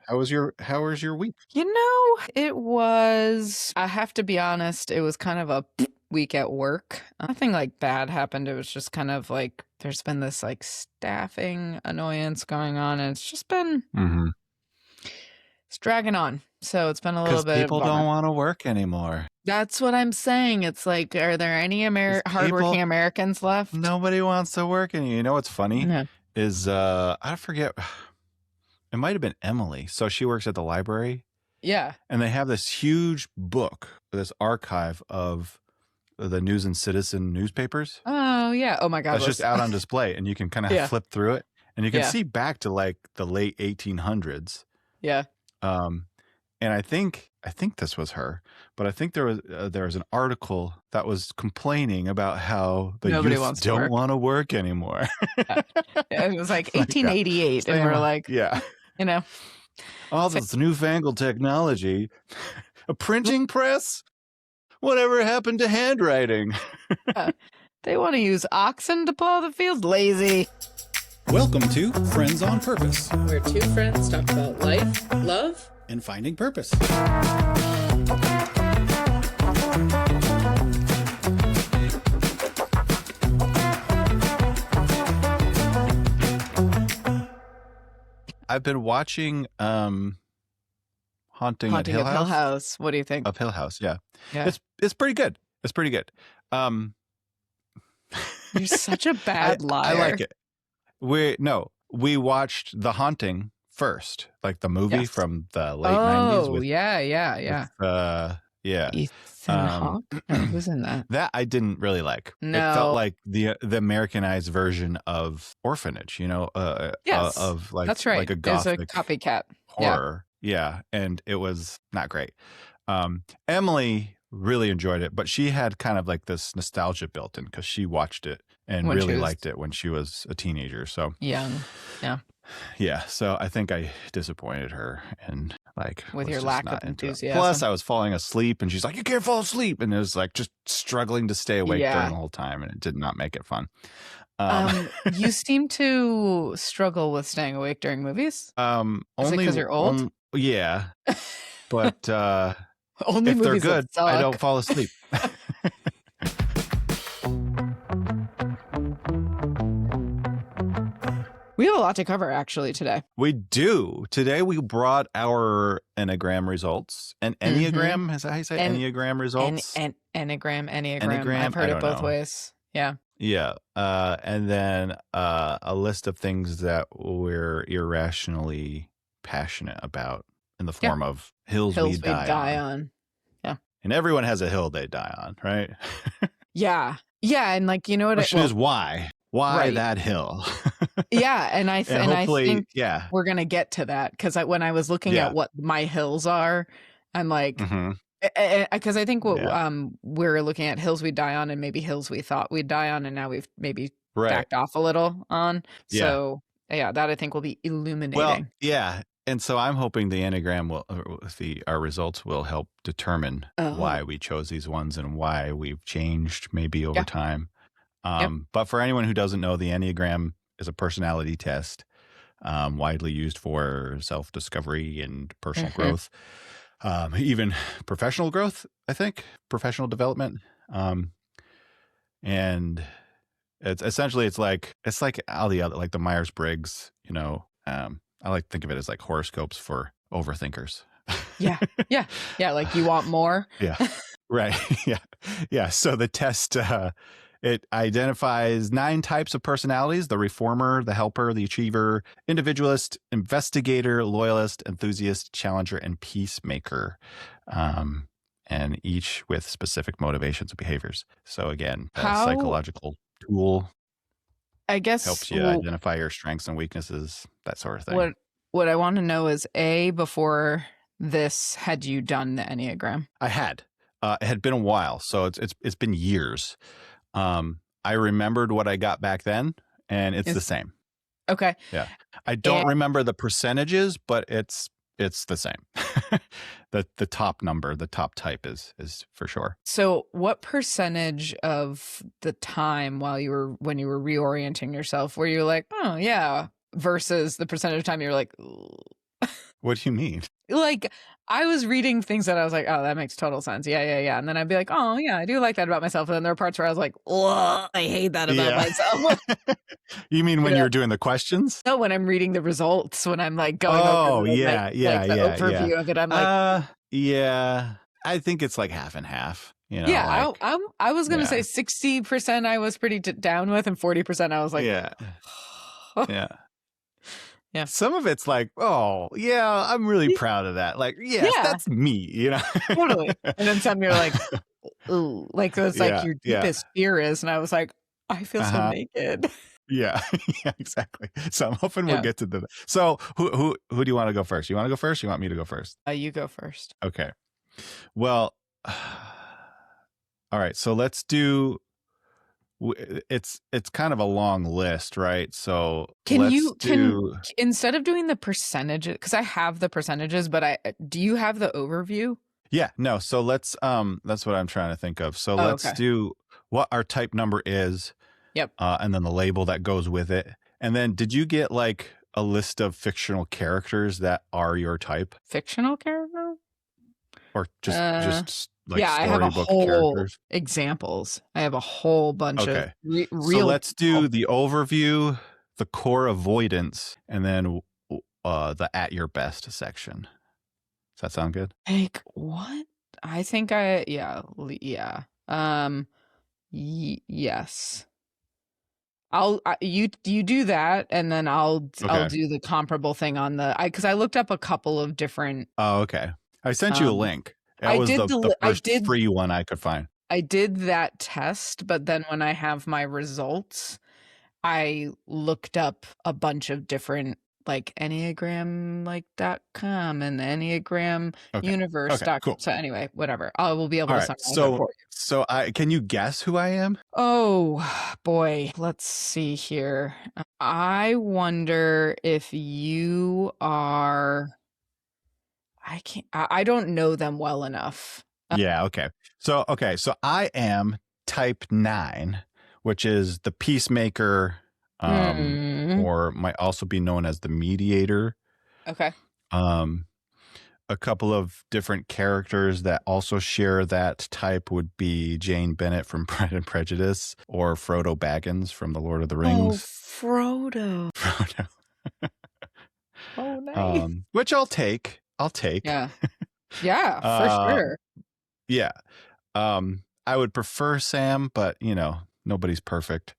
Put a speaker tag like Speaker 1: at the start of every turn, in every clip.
Speaker 1: How was your week?
Speaker 2: It was, I have to be honest, it was kind of a week at work. Nothing like bad happened. It was just kind of like there's been this like staffing annoyance going on, and it's just been it's dragging on. So it's been a little
Speaker 1: Because
Speaker 2: bit of a
Speaker 1: people
Speaker 2: bummer.
Speaker 1: don't want to work anymore.
Speaker 2: That's what I'm saying. It's like, are there any hardworking Americans left?
Speaker 1: Nobody wants to work anymore. You know what's funny
Speaker 2: No.
Speaker 1: is I forget. It might have been Emily. So she works at the library.
Speaker 2: Yeah.
Speaker 1: And they have this huge book, this archive of the News and Citizen newspapers.
Speaker 2: Oh, yeah. Oh, my God.
Speaker 1: That's just out on display. And you can kind of flip through it. And you can see back to like the late 1800s.
Speaker 2: Yeah.
Speaker 1: And I think this was her, but I think there was an article that was complaining about how the youth don't want to work anymore.
Speaker 2: It was like 1888, and we're like,
Speaker 1: all this newfangled technology, a printing press. Whatever happened to handwriting?
Speaker 2: They want to use oxen to plow the fields. Lazy.
Speaker 3: Welcome to Friends on Purpose,
Speaker 2: where two friends talk about life, love,
Speaker 3: and finding purpose.
Speaker 1: I've been watching Haunting at Hill House.
Speaker 2: What do you think?
Speaker 1: Of Hill House, yeah. It's pretty good. It's pretty good.
Speaker 2: You're such a bad liar.
Speaker 1: I like it. We watched The Haunting first, like the movie from the late 90s.
Speaker 2: Oh, yeah. Ethan Hawke? Who's in that?
Speaker 1: That I didn't really like.
Speaker 2: No.
Speaker 1: It felt like the Americanized version of Orphanage, of like,
Speaker 2: that's right.
Speaker 1: Like a gothic
Speaker 2: There's a copycat
Speaker 1: horror. Yeah. And it was not great. Emily really enjoyed it, but she had kind of like this nostalgia built in because she watched it and really liked it when she was a teenager. So
Speaker 2: young. Yeah.
Speaker 1: Yeah. So I think I disappointed her and like
Speaker 2: with your lack of enthusiasm.
Speaker 1: Plus I was falling asleep and she's like, you can't fall asleep. And it was like just struggling to stay awake during the whole time. And it did not make it fun.
Speaker 2: You seem to struggle with staying awake during movies.
Speaker 1: Only
Speaker 2: because you're old.
Speaker 1: Yeah. But
Speaker 2: only
Speaker 1: if
Speaker 2: movies
Speaker 1: they're good,
Speaker 2: that suck.
Speaker 1: I don't fall asleep.
Speaker 2: We have a lot to cover actually today.
Speaker 1: We do. Today we brought our Enneagram results. And Enneagram, is that how you say Enneagram results?
Speaker 2: Enneagram. I've heard it both ways. Yeah.
Speaker 1: Yeah. And then a list of things that we're irrationally passionate about in the form of hills we die on.
Speaker 2: Yeah.
Speaker 1: And everyone has a hill they die on, right?
Speaker 2: Yeah. Yeah. And like, you know what?
Speaker 1: The question is why? Why that hill?
Speaker 2: Yeah. And I think we're going to get to that. Because when I was looking at what my hills are, I'm like, because I think we're looking at hills we die on and maybe hills we thought we'd die on. And now we've maybe backed off a little on. So that I think will be illuminating.
Speaker 1: Well, yeah. And so I'm hoping the Enneagram our results will help determine why we chose these ones and why we've changed maybe over time. But for anyone who doesn't know, the Enneagram is a personality test widely used for self-discovery and personal growth, even professional growth, I think, professional development. And it's essentially, it's like all the other, like the Myers-Briggs, I like to think of it as like horoscopes for overthinkers.
Speaker 2: Yeah. Like you want more.
Speaker 1: Yeah. Right. Yeah. So the test, it identifies 9 types of personalities: the reformer, the helper, the achiever, individualist, investigator, loyalist, enthusiast, challenger, and peacemaker. And each with specific motivations and behaviors. So again, a psychological tool.
Speaker 2: I guess
Speaker 1: helps you identify your strengths and weaknesses, that sort of thing.
Speaker 2: What I want to know is, before this, had you done the Enneagram?
Speaker 1: I had. It had been a while, so it's been years. I remembered what I got back then, and it's the same.
Speaker 2: Okay.
Speaker 1: Yeah. I don't remember the percentages, but it's the same. The top number, the top type is for sure.
Speaker 2: So what percentage of the time when you were reorienting yourself, were you like, oh yeah, versus the percentage of time you were like,
Speaker 1: What do you mean?
Speaker 2: Like, I was reading things that I was like, oh, that makes total sense. Yeah. And then I'd be like, oh, yeah, I do like that about myself. And then there are parts where I was like, oh, I hate that about myself.
Speaker 1: You mean when you're doing the questions?
Speaker 2: No, when I'm reading the results, when I'm like going over the overview of it, I'm like,
Speaker 1: yeah, I think it's like half and half. You know,
Speaker 2: yeah, I was going to say 60% I was pretty down with, and 40% I was like,
Speaker 1: yeah. Yeah. Some of it's like, oh, yeah, I'm really proud of that. Like, yes, that's me, you know?
Speaker 2: Totally. And then some you're like, ooh, like it's like your deepest fear is. And I was like, I feel so naked.
Speaker 1: Yeah, exactly. So I'm hoping we'll get to the. So who do you want to go first? You want to go first? Or you want me to go first?
Speaker 2: You go first.
Speaker 1: Okay. Well, all right. So let's do. It's kind of a long list, right? So
Speaker 2: can instead of doing the percentages, because I have the percentages, but do you have the overview?
Speaker 1: Yeah, no. So let's that's what I'm trying to think of. So let's do what our type number is.
Speaker 2: Yep.
Speaker 1: And then the label that goes with it. And then did you get like a list of fictional characters that are your type?
Speaker 2: Fictional character?
Speaker 1: Or just like
Speaker 2: I have a whole characters? Examples. I have a whole bunch of real.
Speaker 1: So let's do the overview, the core avoidance, and then the at your best section. Does that sound good?
Speaker 2: Like what? I think yes. You do that, and then I'll do the comparable thing on because I looked up a couple of different.
Speaker 1: Oh, okay. I sent you a link. That was the first free one I could find.
Speaker 2: I did that test, but then when I have my results, I looked up a bunch of different like Enneagram.com and Enneagram universe.com.
Speaker 1: Okay, cool.
Speaker 2: So anyway, whatever. I will be able to summarize it for you.
Speaker 1: So can you guess who I am?
Speaker 2: Oh boy, let's see here. I wonder if you are. I don't know them well enough.
Speaker 1: Yeah. Okay. So I am type 9, which is the peacemaker, or might also be known as the mediator.
Speaker 2: Okay.
Speaker 1: A couple of different characters that also share that type would be Jane Bennett from Pride and Prejudice, or Frodo Baggins from The Lord of the Rings.
Speaker 2: Oh, Frodo. Oh, nice.
Speaker 1: Which I'll take.
Speaker 2: Yeah. Yeah, for sure.
Speaker 1: Yeah. I would prefer Sam, but nobody's perfect.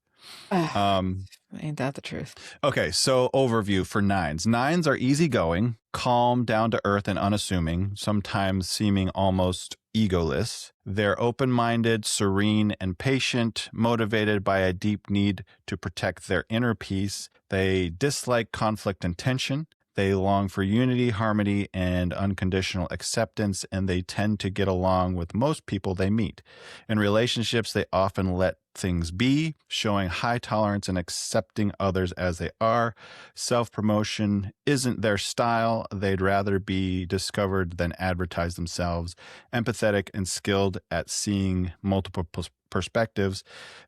Speaker 2: Ain't that the truth?
Speaker 1: Okay, so overview for 9s. 9s are easygoing, calm, down to earth, and unassuming, sometimes seeming almost egoless. They're open-minded, serene, and patient, motivated by a deep need to protect their inner peace. They dislike conflict and tension. They long for unity, harmony, and unconditional acceptance, and they tend to get along with most people they meet. In relationships, they often let things be, showing high tolerance and accepting others as they are. Self-promotion isn't their style. They'd rather be discovered than advertise themselves. Empathetic and skilled at seeing multiple perspectives.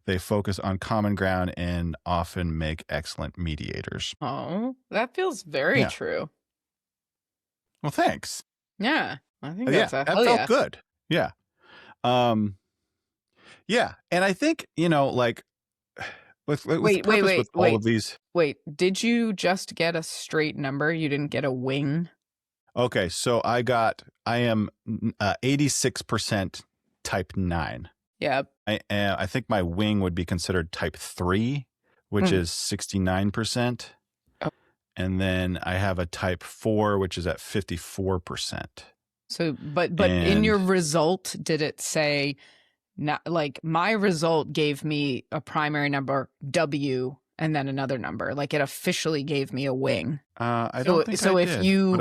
Speaker 1: They focus on common ground and often make excellent mediators.
Speaker 2: Oh, that feels very true.
Speaker 1: Well, thanks.
Speaker 2: Yeah, I think that
Speaker 1: felt good. Yeah. Yeah, and I think like with all of these.
Speaker 2: Wait, did you just get a straight number? You didn't get a wing?
Speaker 1: Okay, so I am 86% type 9.
Speaker 2: Yep.
Speaker 1: I think my wing would be considered type 3, which is 69%. Oh. And then I have a type 4, which is at 54%.
Speaker 2: So, but in your result, did it say, not like my result gave me a primary number W and then another number? Like it officially gave me a wing.
Speaker 1: I don't think so. If you,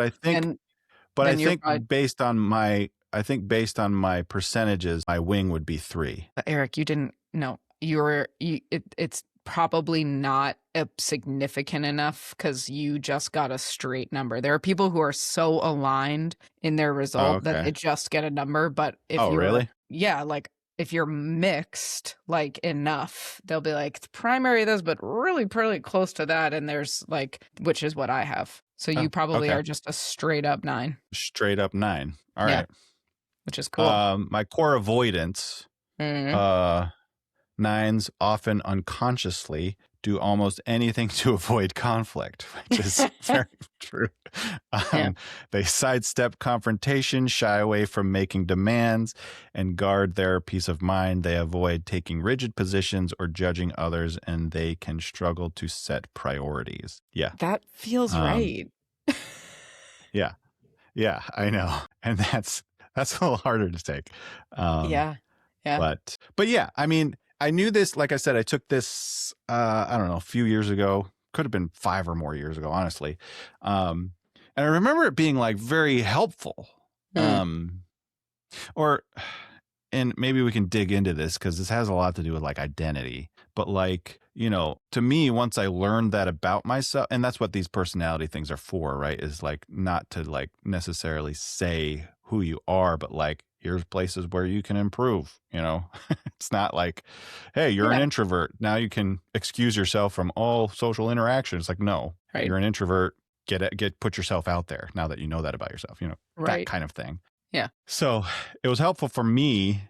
Speaker 1: but I think based on my. I think based on my percentages, my wing would be 3.
Speaker 2: Eric, you didn't. No, it's probably not significant enough because you just got a straight number. There are people who are so aligned in their result that they just get a number. But if
Speaker 1: really?
Speaker 2: Yeah, like if you're mixed like enough, they'll be like primary this, but really pretty close to that. And there's like, which is what I have. So you probably are just a straight up 9.
Speaker 1: Straight up 9. All right.
Speaker 2: Which is cool.
Speaker 1: My core avoidance, 9s often unconsciously do almost anything to avoid conflict, which is very true. They sidestep confrontation, shy away from making demands, and guard their peace of mind. They avoid taking rigid positions or judging others, and they can struggle to set priorities. Yeah.
Speaker 2: That feels right.
Speaker 1: Yeah. Yeah, I know. And that's a little harder to take.
Speaker 2: Yeah.
Speaker 1: But yeah, I mean, I knew this, like I said, I took this, I don't know, a few years ago, could have been 5 or more years ago, honestly. And I remember it being like very helpful. And maybe we can dig into this because this has a lot to do with like identity, but like, you know, to me, once I learned that about myself, and that's what these personality things are for, right? Is like not to like necessarily say who you are, but like, here's places where you can improve, you know. It's not like, hey, you're an introvert, now you can excuse yourself from all social interaction. It's like, no, you're an introvert, put yourself out there now that you know that about yourself, you know, that kind of thing.
Speaker 2: Yeah.
Speaker 1: So it was helpful for me,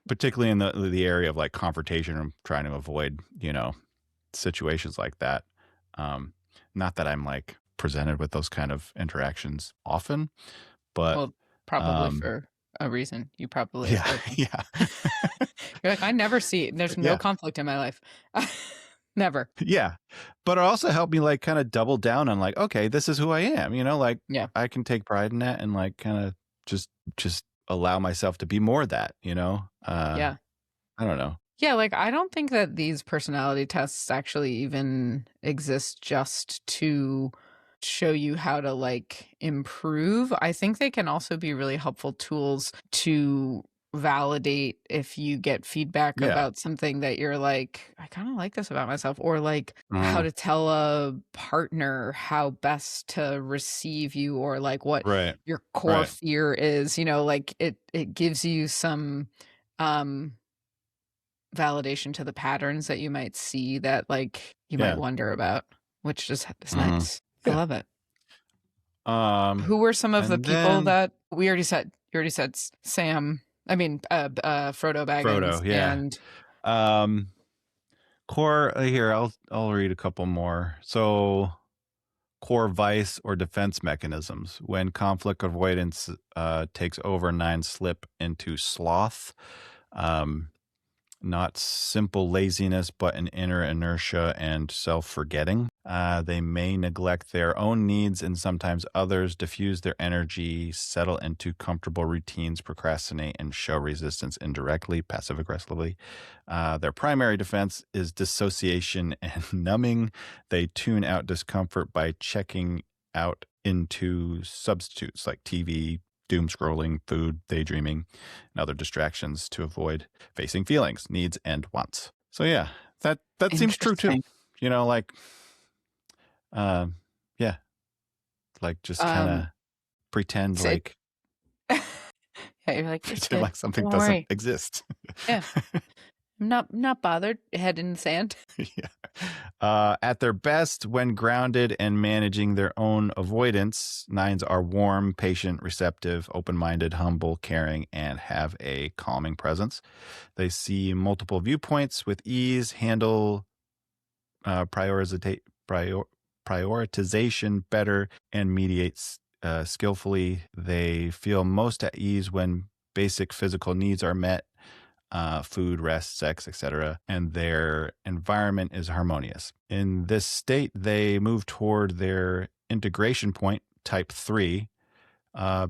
Speaker 1: particularly in the area of like confrontation and trying to avoid, you know, situations like that. Not that I'm like presented with those kind of interactions often, but
Speaker 2: probably for a reason. You probably
Speaker 1: yeah.
Speaker 2: You're like, I never see, there's no conflict in my life. Never.
Speaker 1: Yeah. But it also helped me like kind of double down on like, okay, this is who I am, you know, like I can take pride in that and like kind of just allow myself to be more of that, you know? I don't know.
Speaker 2: Yeah, like I don't think that these personality tests actually even exist just to show you how to like improve. I think they can also be really helpful tools to validate if you get feedback about something that you're like, I kind of like this about myself, or like how to tell a partner how best to receive you, or like what your core fear is, you know, like it gives you some validation to the patterns that you might see that like you might wonder about, which is nice. I love it. Who were some of the people that you already said Sam, I mean, Frodo Baggins.
Speaker 1: And core here, I'll read a couple more. So core vice or defense mechanisms. When conflict avoidance takes over, 9 slip into sloth. Not simple laziness, but an inner inertia and self-forgetting. They may neglect their own needs and sometimes others, diffuse their energy, settle into comfortable routines, procrastinate, and show resistance indirectly, passive-aggressively. Their primary defense is dissociation and numbing. They tune out discomfort by checking out into substitutes like TV, doom scrolling, food, daydreaming, and other distractions to avoid facing feelings, needs, and wants. So yeah, that seems true too. You know, like, like just kind of pretend like,
Speaker 2: you're like,
Speaker 1: pretend like something doesn't exist.
Speaker 2: Yeah. I'm not bothered. Head in the sand.
Speaker 1: At their best, when grounded and managing their own avoidance, 9s are warm, patient, receptive, open-minded, humble, caring, and have a calming presence. They see multiple viewpoints with ease, handle prioritization better, and mediate skillfully. They feel most at ease when basic physical needs are met. Food, rest, sex, etc., and their environment is harmonious. In this state, they move toward their integration point, type 3,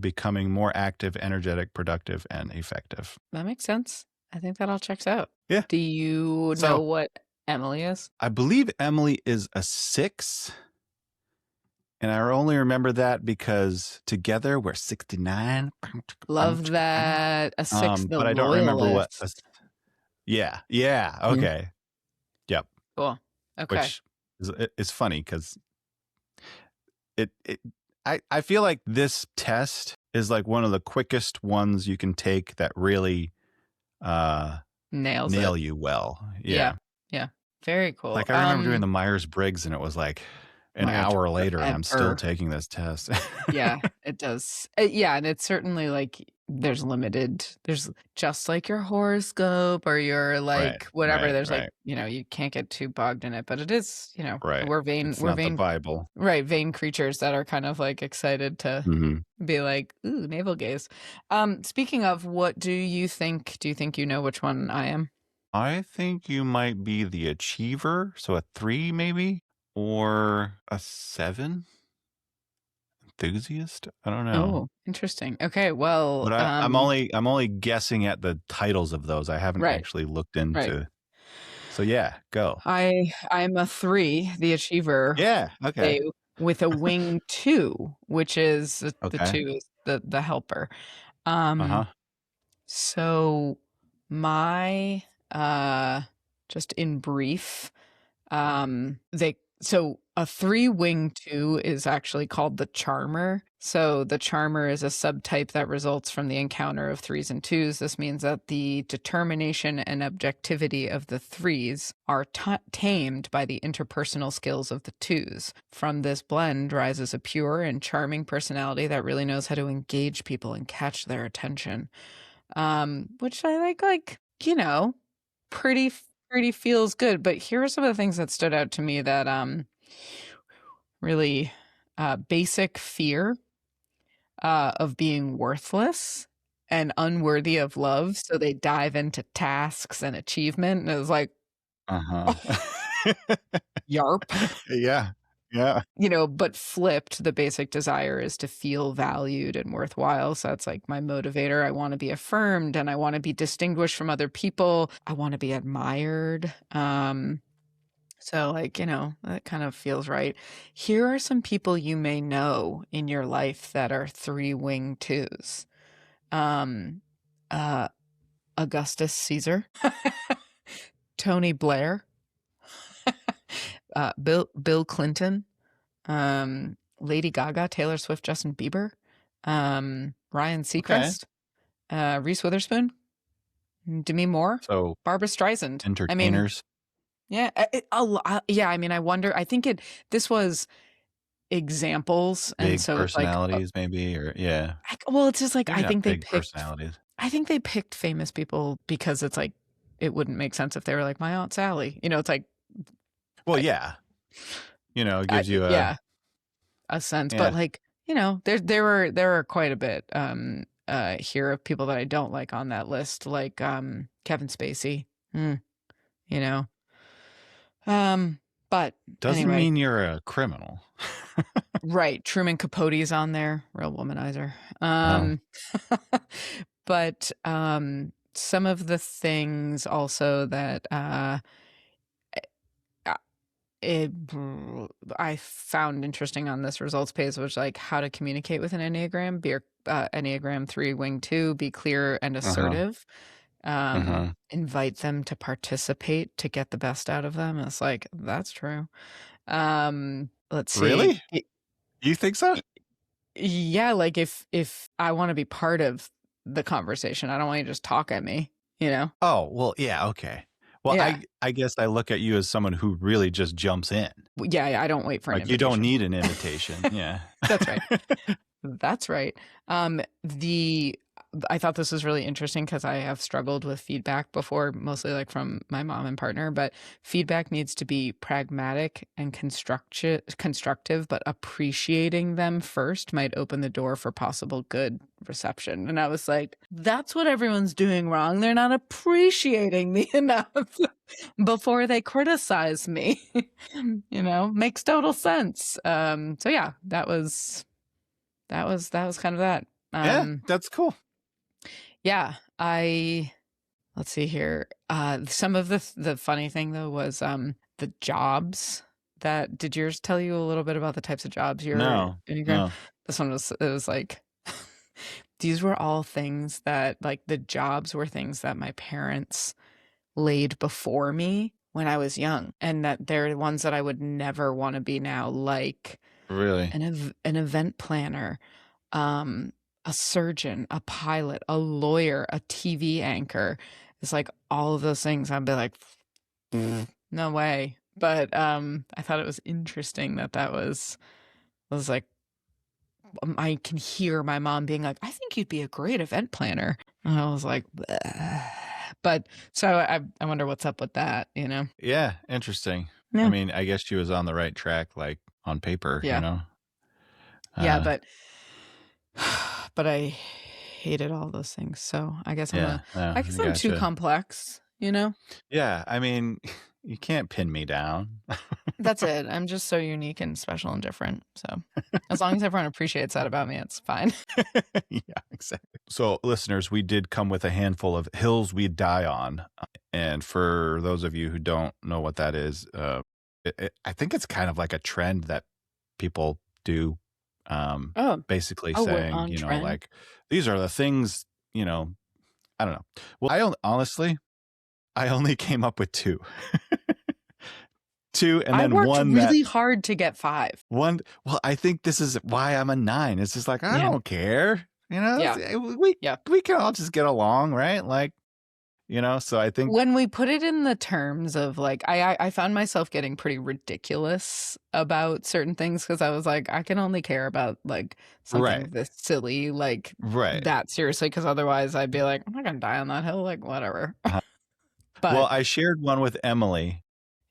Speaker 1: becoming more active, energetic, productive, and effective.
Speaker 2: That makes sense. I think that all checks out.
Speaker 1: Yeah.
Speaker 2: Do you know what Emily is?
Speaker 1: I believe Emily is a 6. And I only remember that because together we're 69.
Speaker 2: Love that. A 6,
Speaker 1: but I don't remember what. Yeah. Okay. Yep.
Speaker 2: Cool. Okay.
Speaker 1: Which is funny because I feel like this test is like one of the quickest ones you can take that really nail you well. Yeah.
Speaker 2: Very cool.
Speaker 1: Like I remember doing the Myers-Briggs and it was like an hour later and I'm still taking this test.
Speaker 2: Yeah, it does. Yeah, and it's certainly like there's just like your horoscope or your like whatever. There's like, you can't get too bogged in it, but it is, we're vain.
Speaker 1: It's not the Bible.
Speaker 2: Right, vain creatures that are kind of like excited to be like, ooh, navel gaze. Speaking of, what do you think? Do you think you know which one I am?
Speaker 1: I think you might be the achiever, so a 3 maybe, or a 7. Enthusiast? I don't know.
Speaker 2: Oh, interesting. Okay, well,
Speaker 1: but I'm only guessing at the titles of those. I haven't actually looked into. Right. So yeah, go.
Speaker 2: I'm a 3, the achiever.
Speaker 1: Yeah. Okay.
Speaker 2: With a wing 2, which is the 2 is the helper. So my just in brief, so a 3 wing 2 is actually called the charmer. So the charmer is a subtype that results from the encounter of 3s and 2s. This means that the determination and objectivity of the 3s are tamed by the interpersonal skills of the 2s. From this blend rises a pure and charming personality that really knows how to engage people and catch their attention. Which I like, pretty feels good. But here are some of the things that stood out to me that really basic fear of being worthless and unworthy of love. So they dive into tasks and achievement. And it was like, yarp.
Speaker 1: Yeah. Yeah.
Speaker 2: But flipped, the basic desire is to feel valued and worthwhile. So that's like my motivator. I want to be affirmed and I want to be distinguished from other people. I want to be admired. So like, that kind of feels right. Here are some people you may know in your life that are 3 wing 2s. Augustus Caesar, Tony Blair, Bill Clinton, Lady Gaga, Taylor Swift, Justin Bieber, Ryan Seacrest, Reese Witherspoon, Demi Moore,
Speaker 1: so
Speaker 2: Barbara Streisand.
Speaker 1: Entertainers.
Speaker 2: I wonder. I think this was examples,
Speaker 1: big
Speaker 2: and so
Speaker 1: personalities,
Speaker 2: it's like,
Speaker 1: maybe, or
Speaker 2: it's just like I think they picked
Speaker 1: personalities.
Speaker 2: I think they picked famous people because it's like it wouldn't make sense if they were like my Aunt Sally. It's like,
Speaker 1: well, it gives you
Speaker 2: a sense, but like there were quite a bit here of people that I don't like on that list, like Kevin Spacey. But
Speaker 1: doesn't mean you're a criminal.
Speaker 2: Right. Truman Capote's on there, real womanizer. But some of the things also that I found interesting on this results page was like how to communicate with an Enneagram. Be Enneagram 3 wing 2, be clear and assertive. Invite them to participate to get the best out of them. It's like, that's true. Let's see.
Speaker 1: Really? You think so?
Speaker 2: Yeah, like if I want to be part of the conversation, I don't want you to just talk at me,
Speaker 1: Oh, well, yeah, okay. Well, yeah. I guess I look at you as someone who really just jumps in.
Speaker 2: Yeah, I don't wait for an invitation.
Speaker 1: You don't need an invitation. Yeah.
Speaker 2: That's right. That's right. I thought this was really interesting because I have struggled with feedback before, mostly like from my mom and partner, but feedback needs to be pragmatic and constructive, but appreciating them first might open the door for possible good reception. And I was like, that's what everyone's doing wrong. They're not appreciating me enough before they criticize me. Makes total sense. So yeah, that was kind of that.
Speaker 1: Yeah, that's cool.
Speaker 2: Yeah, let's see here. Some of the funny thing though was the jobs that, did yours tell you a little bit about the types of jobs you're Enneagram? No. This one it was like these were all things that, like, the jobs were things that my parents laid before me when I was young, and that they're ones that I would never want to be now, like
Speaker 1: really
Speaker 2: an event planner, a surgeon, a pilot, a lawyer, a TV anchor. It's like all of those things. I'd be like, no way. But I thought it was interesting that was like, I can hear my mom being like, I think you'd be a great event planner. And I was like, bleh. But so I wonder what's up with that,
Speaker 1: Yeah, interesting. Yeah. I mean, I guess she was on the right track, like on paper,
Speaker 2: yeah. Yeah, but I hated all those things. So I guess I'm too complex,
Speaker 1: Yeah, I mean, you can't pin me down.
Speaker 2: That's it. I'm just so unique and special and different. So as long as everyone appreciates that about me, it's fine.
Speaker 1: Yeah, exactly. So listeners, we did come with a handful of hills we die on. And for those of you who don't know what that is, I think it's kind of like a trend that people do. Basically saying, like, these are the things, I don't know. Well, I only came up with 2. 2, and then
Speaker 2: one. I
Speaker 1: worked
Speaker 2: really hard to get 5.
Speaker 1: Well, I think this is why I'm a 9. It's just like, I don't care. We can all just get along, right? Like, so I think
Speaker 2: when we put it in the terms of like, I found myself getting pretty ridiculous about certain things because I was like, I can only care about like something this silly, like that seriously, because otherwise I'd be like, I'm not gonna die on that hill, like whatever.
Speaker 1: But well, I shared one with Emily,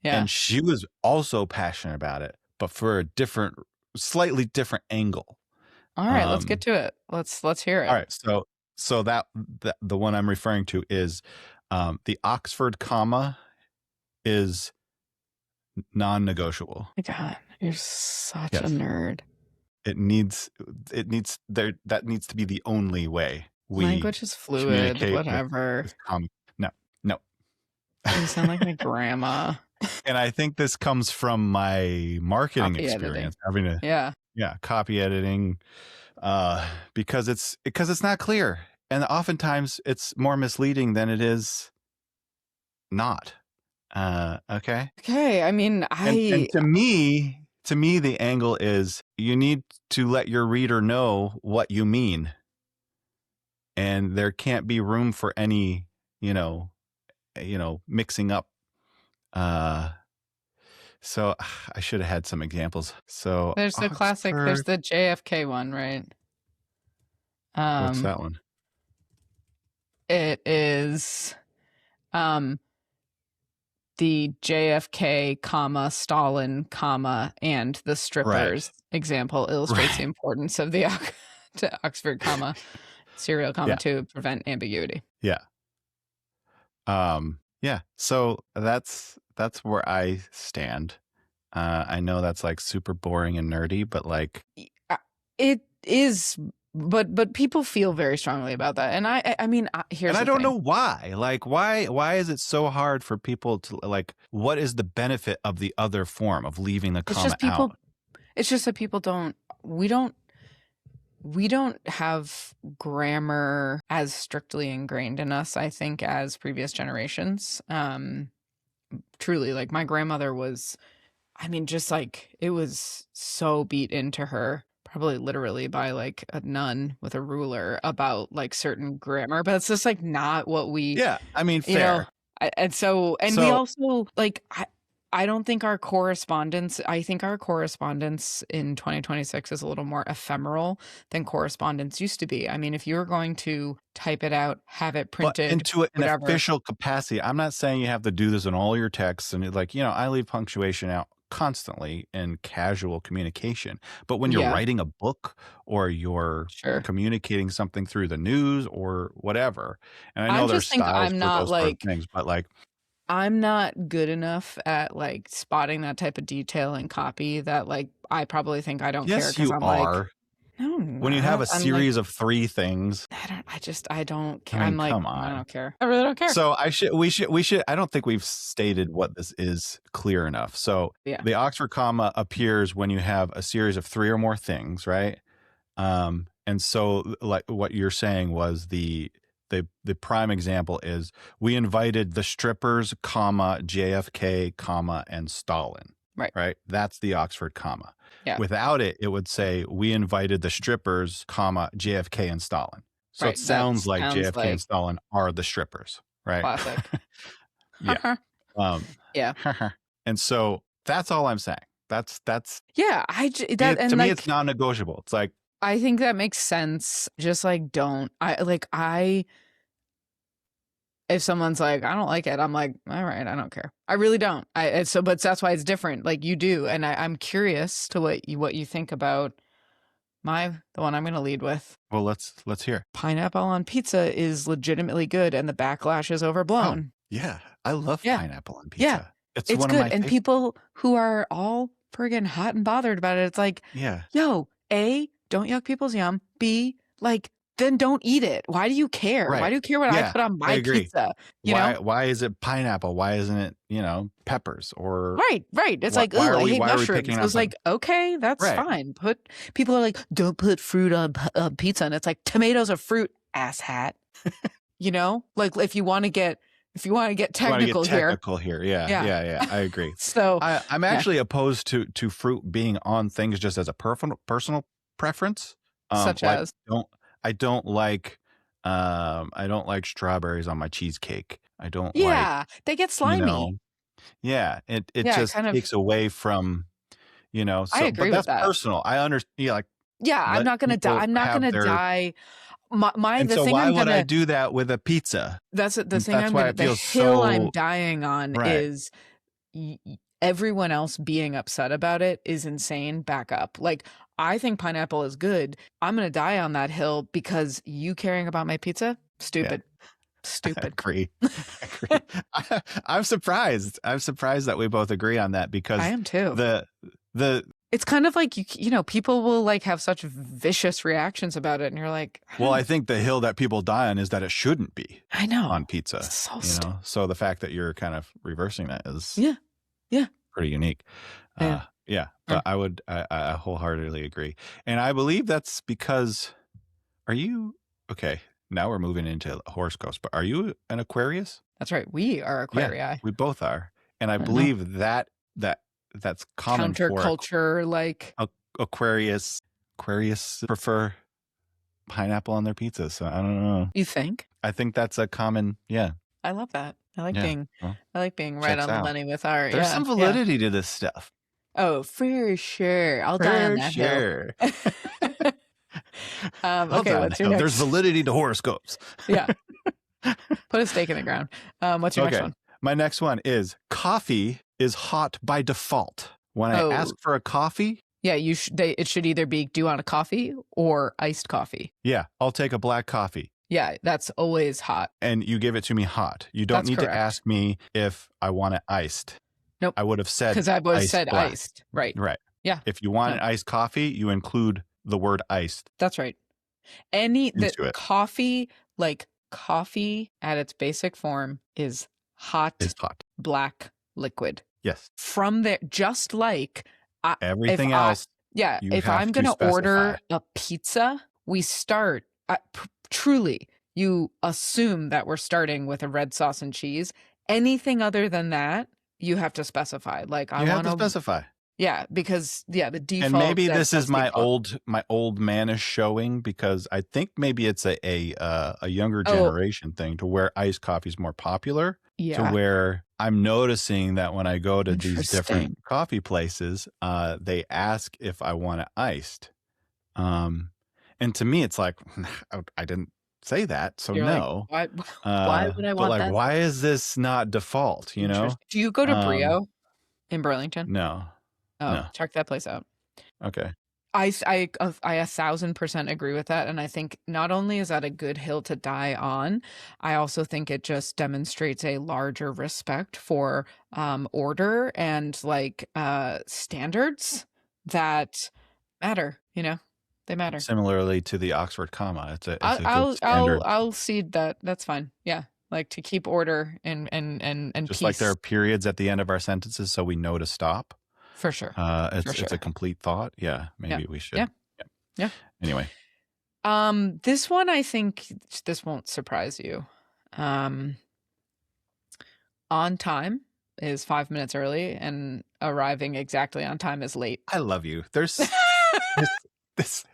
Speaker 1: and she was also passionate about it, but for a slightly different angle.
Speaker 2: All right, let's get to it. Let's hear it.
Speaker 1: All right, so that the one I'm referring to is the Oxford comma is non-negotiable.
Speaker 2: My God, you're such a nerd.
Speaker 1: That needs to be the only way we
Speaker 2: language is fluid, whatever.
Speaker 1: No.
Speaker 2: You sound like my grandma.
Speaker 1: And I think this comes from my marketing experience, having to copy editing, because it's not clear, and oftentimes it's more misleading than it is not. Okay.
Speaker 2: I mean,
Speaker 1: and to me the angle is you need to let your reader know what you mean, and there can't be room for any mixing up. So I should have had some examples. So
Speaker 2: there's the classic, there's the JFK one, right?
Speaker 1: What's that one?
Speaker 2: It is the JFK, comma, Stalin, comma, and the strippers example illustrates the importance of the Oxford comma, serial comma to prevent ambiguity.
Speaker 1: Yeah. So that's where I stand. I know that's like super boring and nerdy, but like
Speaker 2: it is. But people feel very strongly about that, and I mean, here's
Speaker 1: and
Speaker 2: I
Speaker 1: don't know why. Like, why is it so hard for people to like? What is the benefit of the other form of leaving the comma out?
Speaker 2: It's just that people don't. We don't have grammar as strictly ingrained in us, I think, as previous generations. Truly, like my grandmother was. I mean, just like it was so beat into her. Probably literally by like a nun with a ruler about like certain grammar, but it's just like not what we.
Speaker 1: I mean, fair.
Speaker 2: We also like I don't think our correspondence. I think our correspondence in 2026 is a little more ephemeral than correspondence used to be. I mean, if you're going to type it out, have it printed
Speaker 1: into an official capacity, I'm not saying you have to do this in all your texts, and like I leave punctuation out constantly in casual communication, but when you're writing a book or you're communicating something through the news or whatever, and I know there's styles for those sort of things, but like
Speaker 2: I'm not good enough at like spotting that type of detail in copy that like I probably think I don't care because I'm like, no,
Speaker 1: when you have a series of 3 things,
Speaker 2: I don't care.
Speaker 1: I mean, come on.
Speaker 2: I don't care. I really don't care.
Speaker 1: So we should, I don't think we've stated what this is clear enough. So the Oxford comma appears when you have a series of 3 or more things, right? And so like what you're saying was the prime example is we invited the strippers, comma, JFK, comma, and Stalin. Right. That's the Oxford comma.
Speaker 2: Yeah.
Speaker 1: Without it, it would say we invited the strippers, comma, JFK and Stalin. So it sounds like JFK and Stalin are the strippers, right?
Speaker 2: Classic.
Speaker 1: Yeah. And so that's all I'm saying. That's
Speaker 2: yeah.
Speaker 1: to me, it's non-negotiable. It's like,
Speaker 2: I think that makes sense. Just like, don't if someone's like, I don't like it, I'm like, all right, I don't care. I really don't. But that's why it's different. Like you do. And I'm curious to what you think about the one I'm going to lead with.
Speaker 1: Well, let's hear.
Speaker 2: Pineapple on pizza is legitimately good and the backlash is overblown.
Speaker 1: Oh, yeah. I love pineapple on pizza. Yeah. It's one
Speaker 2: good.
Speaker 1: Of my
Speaker 2: and people who are all friggin' hot and bothered about it, it's like, yo, A, don't yuck people's yum. B, like, then don't eat it. Why do you care? Right. Why do you care what I put on my pizza?
Speaker 1: Why is it pineapple? Why isn't it, peppers or
Speaker 2: right? It's like, I hate mushrooms. It's like, okay, that's fine. People are like, don't put fruit on pizza, and it's like, tomatoes are fruit, asshat. Like if you want to get technical
Speaker 1: here. Yeah. I agree.
Speaker 2: So
Speaker 1: I'm actually opposed to fruit being on things just as a personal preference.
Speaker 2: Such as
Speaker 1: I don't like strawberries on my cheesecake. I don't
Speaker 2: they get slimy.
Speaker 1: It just takes away from, so,
Speaker 2: I agree
Speaker 1: but
Speaker 2: with that.
Speaker 1: personal. I understand.
Speaker 2: I'm not going to die. I'm not going to die.
Speaker 1: Why would I do that with a pizza?
Speaker 2: That's the thing. The hill I'm dying on is everyone else being upset about it is insane. Back up. Like, I think pineapple is good. I'm going to die on that hill because you caring about my pizza? Stupid. Stupid.
Speaker 1: Agree. I'm surprised. I'm surprised that we both agree on that because
Speaker 2: I am too.
Speaker 1: It's
Speaker 2: kind of like, people will like have such vicious reactions about it. And you're like,
Speaker 1: well, I think the hill that people die on is that it shouldn't be on pizza.
Speaker 2: So
Speaker 1: so the fact that you're kind of reversing that is pretty unique. But I wholeheartedly agree. And I believe that's because, okay, now we're moving into horoscopes, but are you an Aquarius?
Speaker 2: That's right. We are Aquarii.
Speaker 1: Yeah, we both are. And I believe that's common
Speaker 2: counterculture, like
Speaker 1: Aquarius prefer pineapple on their pizza. So I don't know.
Speaker 2: You think?
Speaker 1: I think that's a common,
Speaker 2: I love that. I like being right on the money with our.
Speaker 1: There's some validity to this stuff.
Speaker 2: Oh, for sure. I'll die on that hill. Okay, what's your next?
Speaker 1: There's validity to horoscopes.
Speaker 2: Yeah. Put a stake in the ground. What's your next one?
Speaker 1: My next one is coffee is hot by default. When I ask for a coffee.
Speaker 2: Yeah, it should either be, do you want a coffee or iced coffee?
Speaker 1: Yeah, I'll take a black coffee.
Speaker 2: Yeah, that's always hot.
Speaker 1: And you give it to me hot. You don't need to ask me if I want it iced.
Speaker 2: Nope.
Speaker 1: I would have said
Speaker 2: because I've always said
Speaker 1: black.
Speaker 2: Iced. Right.
Speaker 1: Yeah. If you want an iced coffee, you include the word iced.
Speaker 2: That's right. Coffee, like coffee at its basic form is hot. Black liquid.
Speaker 1: Yes.
Speaker 2: From there, just like
Speaker 1: everything else.
Speaker 2: If I'm going to order a pizza, we start truly. You assume that we're starting with a red sauce and cheese. Anything other than that, you have to specify. Like I want to
Speaker 1: specify.
Speaker 2: Yeah, because the default.
Speaker 1: And maybe this is my old manish showing because I think maybe it's a younger generation thing to where iced coffee is more popular.
Speaker 2: Yeah.
Speaker 1: To where I'm noticing that when I go to these different coffee places, they ask if I want it iced. And to me, it's like I didn't say that, so
Speaker 2: you're
Speaker 1: no.
Speaker 2: Like, why would I want that?
Speaker 1: Why is this not default? You know?
Speaker 2: Do you go to Brio in Burlington?
Speaker 1: No.
Speaker 2: Oh,
Speaker 1: no.
Speaker 2: Check that place out.
Speaker 1: Okay.
Speaker 2: I 1,000% agree with that, and I think not only is that a good hill to die on, I also think it just demonstrates a larger respect for order and like standards that matter. They matter.
Speaker 1: Similarly to the Oxford comma, it's a good standard.
Speaker 2: I'll cede that. That's fine. Yeah, like to keep order and
Speaker 1: just
Speaker 2: peace.
Speaker 1: Like there are periods at the end of our sentences, so we know to stop.
Speaker 2: For sure.
Speaker 1: It's a complete thought. Yeah, maybe we should.
Speaker 2: Yeah.
Speaker 1: Anyway.
Speaker 2: This one, I think this won't surprise you. On time is 5 minutes early, and arriving exactly on time is late.
Speaker 1: I love you. There's this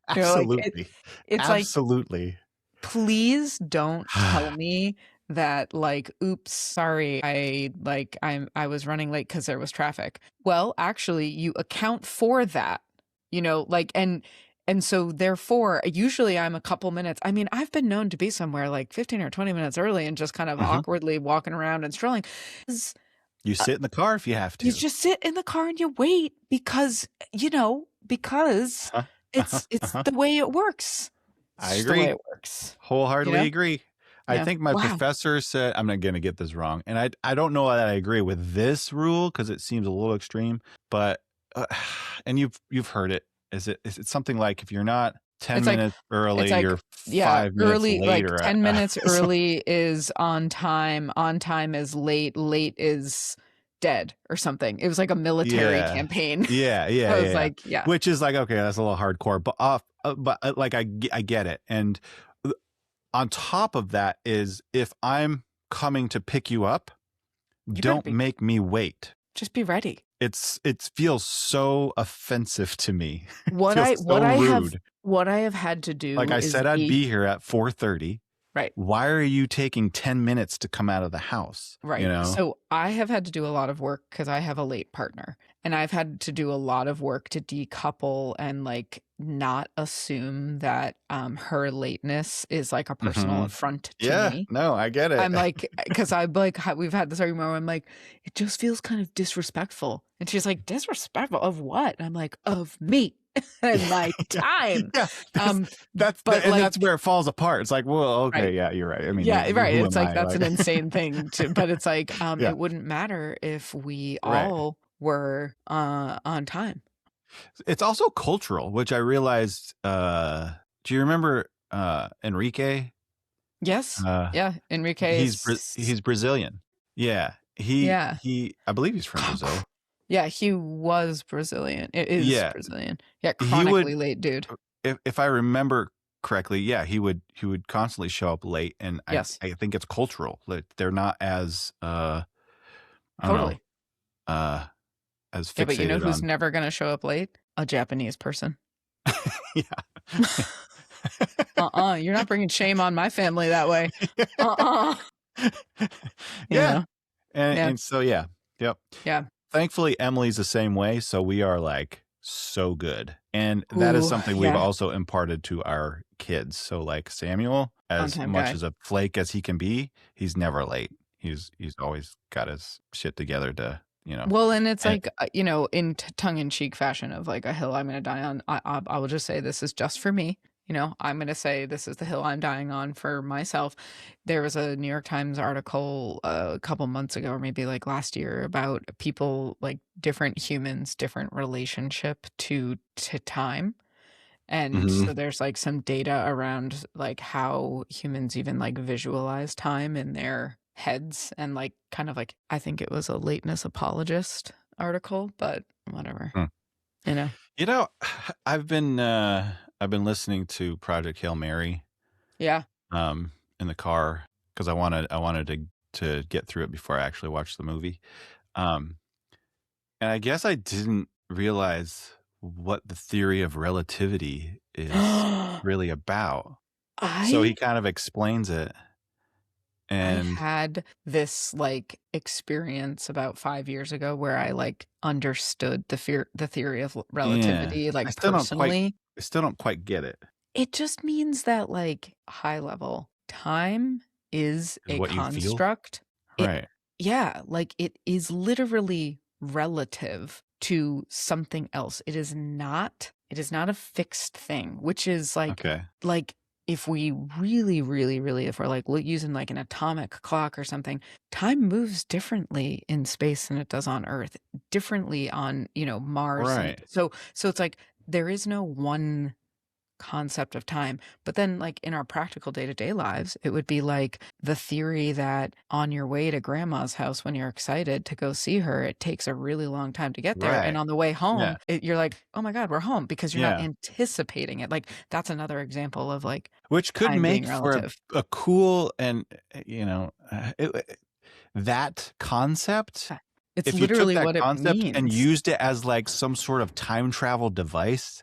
Speaker 1: absolutely.
Speaker 2: It's
Speaker 1: absolutely.
Speaker 2: Like, please don't tell me that like, oops, sorry, I was running late because there was traffic. Well, actually, you account for that, like, and so therefore, usually I'm a couple minutes. I mean, I've been known to be somewhere like 15 or 20 minutes early and just kind of awkwardly walking around and strolling.
Speaker 1: You sit in the car if you have to.
Speaker 2: You just sit in the car and you wait because, it's the way it works.
Speaker 1: I agree. The way
Speaker 2: it works.
Speaker 1: Wholeheartedly agree. I think my professor said, I'm not going to get this wrong. And I don't know that I agree with this rule because it seems a little extreme, but, and you've heard it. Is it something like if you're not 10 minutes early, you're 5 minutes
Speaker 2: early,
Speaker 1: later?
Speaker 2: Like 10 minutes early is on time is late is dead or something. It was like a military campaign.
Speaker 1: Yeah.
Speaker 2: I was like,
Speaker 1: which is like, okay, that's a little hardcore, but like I get it. And on top of that is if I'm coming to pick you up, don't make me wait.
Speaker 2: Just be ready.
Speaker 1: It feels so offensive to me.
Speaker 2: What I have had to do.
Speaker 1: Like I said, I'd be here at 4:30.
Speaker 2: Right.
Speaker 1: Why are you taking 10 minutes to come out of the house?
Speaker 2: Right. So I have had to do a lot of work because I have a late partner, and I've had to do a lot of work to decouple and like not assume that her lateness is like a personal affront to me.
Speaker 1: No, I get it.
Speaker 2: I'm like, because I'm like, we've had this argument where I'm like, it just feels kind of disrespectful. And she's like, disrespectful of what? And I'm like, of me. And my time.
Speaker 1: That's where it falls apart. It's like, well, okay, you're right. I mean,
Speaker 2: right. It's like that's an insane thing but it's like it wouldn't matter if we all were on time.
Speaker 1: It's also cultural, which I realized. Do you remember Enrique?
Speaker 2: Yes. Enrique.
Speaker 1: He's Brazilian. Yeah. He I believe he's from Brazil.
Speaker 2: Yeah, he was Brazilian. It is Brazilian. Yeah, chronically late dude.
Speaker 1: If I remember correctly, he would constantly show up late, and I think it's cultural. Like they're not as as fixated.
Speaker 2: But you know who's never going to show up late? A Japanese person. You're not bringing shame on my family that way.
Speaker 1: And so yep.
Speaker 2: Yeah.
Speaker 1: Thankfully, Emily's the same way, so we are like so good. And that is something we've also imparted to our kids. So like Samuel, as much as a flake as he can be, he's never late. He's always got his shit together to,
Speaker 2: Well, and it's like, in tongue-in-cheek fashion of like a hill I'm going to die on. I will just say this is just for me. I'm going to say this is the hill I'm dying on for myself. There was a New York Times article a couple months ago, or maybe like last year, about people, like different humans, different relationship to time. And so there's like some data around like how humans even like visualize time in their heads, and like kind of like, I think it was a lateness apologist article, but whatever.
Speaker 1: I've been listening to Project Hail Mary.
Speaker 2: Yeah.
Speaker 1: In the car because I wanted to get through it before I actually watched the movie. And I guess I didn't realize what the theory of relativity is really about. So he kind of explains it. And
Speaker 2: I had this like experience about 5 years ago where I like understood the theory of relativity, like personally.
Speaker 1: I still don't quite get it.
Speaker 2: It just means that like high level time is a construct.
Speaker 1: Right.
Speaker 2: Like it is literally relative to something else. It is not a fixed thing, which is like, like if we really, really, really, if we're like using like an atomic clock or something, time moves differently in space than it does on Earth, differently on, Mars.
Speaker 1: Right.
Speaker 2: So it's like, there is no one concept of time. But then like in our practical day-to-day lives, it would be like the theory that on your way to grandma's house when you're excited to go see her, it takes a really long time to get there.
Speaker 1: Right.
Speaker 2: And on the way home, you're like, oh my God, we're home, because you're not anticipating it. Like that's another example of like,
Speaker 1: which could make for a cool and, that concept.
Speaker 2: It's
Speaker 1: if
Speaker 2: literally
Speaker 1: you took that
Speaker 2: what
Speaker 1: concept
Speaker 2: it means
Speaker 1: and used it as like some sort of time travel device,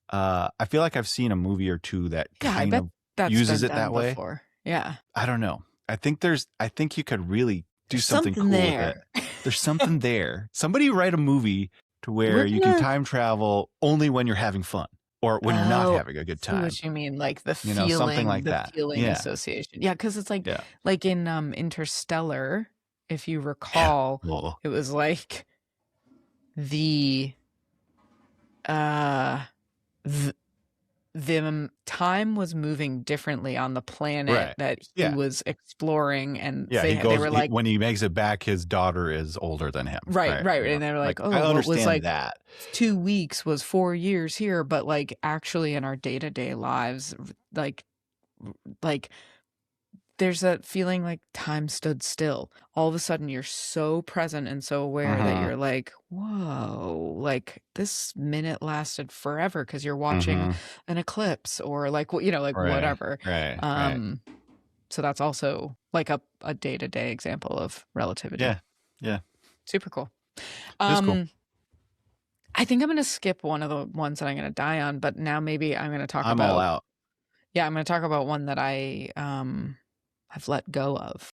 Speaker 1: I feel like I've seen a movie or two that kind of uses it that way.
Speaker 2: Before. Yeah.
Speaker 1: I don't know. I think you could really do something cool with it. There's something there. Somebody write a movie to where you can time travel only when you're having fun or when you're not having a good time.
Speaker 2: What you mean, like the feeling, something like that. Feeling association. Yeah, because it's like in Interstellar, if you recall, it was like the time was moving differently on the planet that he was exploring, and they were like,
Speaker 1: when he makes it back, his daughter is older than him.
Speaker 2: Right. And they were like, oh,
Speaker 1: I
Speaker 2: what was like
Speaker 1: that
Speaker 2: 2 weeks was 4 years here, but like actually in our day-to-day lives, like there's that feeling like time stood still. All of a sudden you're so present and so aware that you're like, whoa, like this minute lasted forever because you're watching an eclipse or like, whatever.
Speaker 1: Right.
Speaker 2: So that's also like a day-to-day example of relativity.
Speaker 1: Yeah.
Speaker 2: Super cool.
Speaker 1: Cool.
Speaker 2: I think I'm going to skip one of the ones that I'm going to die on, but now maybe I'm going to talk about.
Speaker 1: I'm all out.
Speaker 2: Yeah, I'm going to talk about one that I have let go of.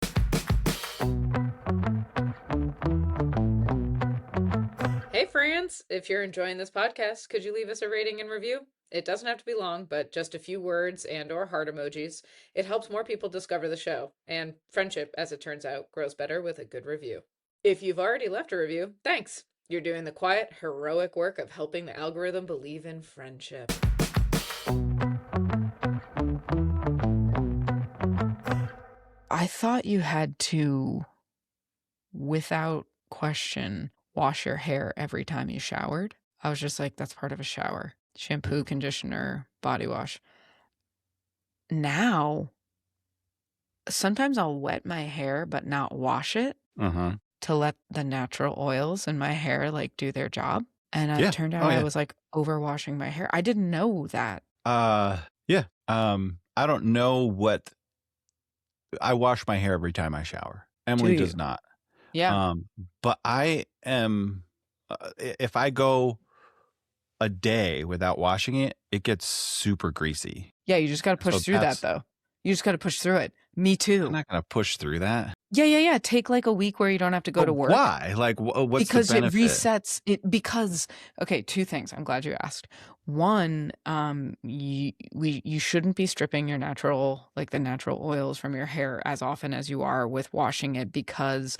Speaker 2: Hey friends, if you're enjoying this podcast, could you leave us a rating and review? It doesn't have to be long, but just a few words and or heart emojis. It helps more people discover the show, and friendship, as it turns out, grows better with a good review. If you've already left a review, thanks. You're doing the quiet, heroic work of helping the algorithm believe in friendship. I thought you had to, without question, wash your hair every time you showered. I was just like, that's part of a shower. Shampoo, conditioner, body wash. Now, sometimes I'll wet my hair but not wash it to let the natural oils in my hair like do their job. And it turned out I was like overwashing my hair. I didn't know that.
Speaker 1: Yeah. I don't know what. I wash my hair every time I shower. Emily does not.
Speaker 2: Yeah.
Speaker 1: But I am, if I go a day without washing it, it gets super greasy.
Speaker 2: Yeah, you just got to push through that though. You just got to push through it. Me too.
Speaker 1: I'm not going to push through that.
Speaker 2: Yeah. Take like a week where you don't have to go to work.
Speaker 1: Why? Like, what's
Speaker 2: because
Speaker 1: the benefit?
Speaker 2: It resets it. Because, okay, 2 things. I'm glad you asked. One, you shouldn't be stripping your natural, like the natural oils from your hair as often as you are with washing it, because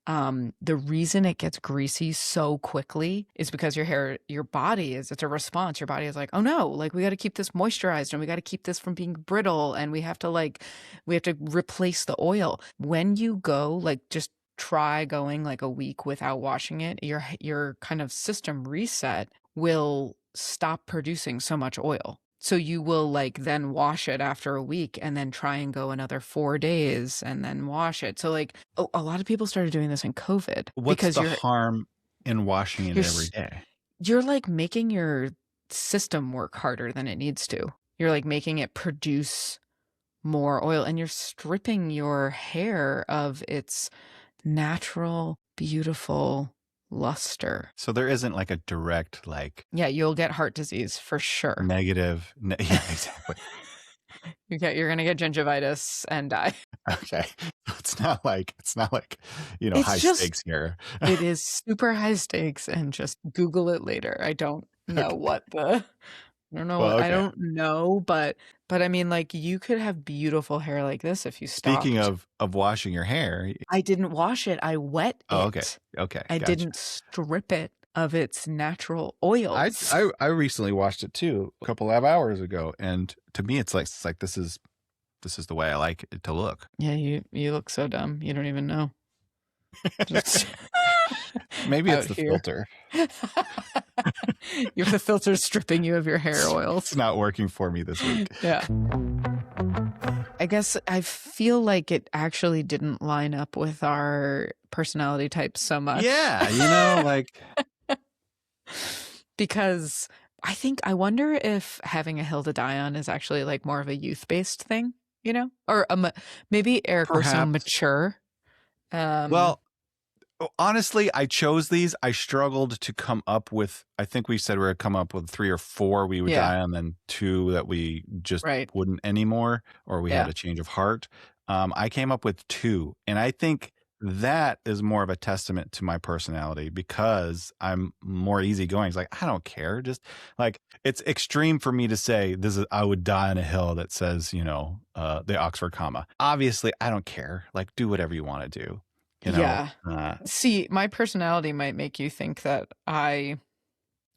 Speaker 2: the reason it gets greasy so quickly is because your body it's a response. Your body is like, oh no, like we got to keep this moisturized and we got to keep this from being brittle and we have to replace the oil. When you go, like just try going like a week without washing it, your kind of system reset will stop producing so much oil. So you will like then wash it after a week and then try and go another 4 days and then wash it. So like a lot of people started doing this in COVID.
Speaker 1: What's the harm in washing it every day?
Speaker 2: You're like making your system work harder than it needs to. You're like making it produce more oil and you're stripping your hair of its natural, beautiful luster.
Speaker 1: So there isn't like a direct
Speaker 2: yeah, you'll get heart disease for sure.
Speaker 1: Negative. Yeah, exactly.
Speaker 2: You're gonna get gingivitis and die.
Speaker 1: Okay. It's not like high stakes here.
Speaker 2: It is super high stakes, and just Google it later. I don't know I don't know, but I mean, like you could have beautiful hair like this if you stopped.
Speaker 1: Speaking of washing your hair,
Speaker 2: I didn't wash it. I wet it.
Speaker 1: Oh, okay.
Speaker 2: I didn't strip it of its natural oils.
Speaker 1: I recently washed it too a couple of hours ago, and to me, it's like this is the way I like it to look.
Speaker 2: Yeah, you look so dumb. You don't even know.
Speaker 1: Maybe it's the filter.
Speaker 2: The filter's stripping you of your hair oils.
Speaker 1: It's not working for me this week.
Speaker 2: Yeah. I guess I feel like it actually didn't line up with our personality types so much.
Speaker 1: Yeah,
Speaker 2: because I wonder if having a hill to die on is actually like more of a youth-based thing, or maybe Eric was so mature.
Speaker 1: Well, honestly, I chose these. I struggled to come up with, I think we said we were come up with 3 or 4 we would die on, then 2 that we just wouldn't anymore, or we had a change of heart. I came up with 2, and I think that is more of a testament to my personality because I'm more easygoing. It's like, I don't care. Just like, it's extreme for me to say I would die on a hill that says, the Oxford comma. Obviously, I don't care. Like, do whatever you want to do.
Speaker 2: Yeah. See, my personality might make you think that I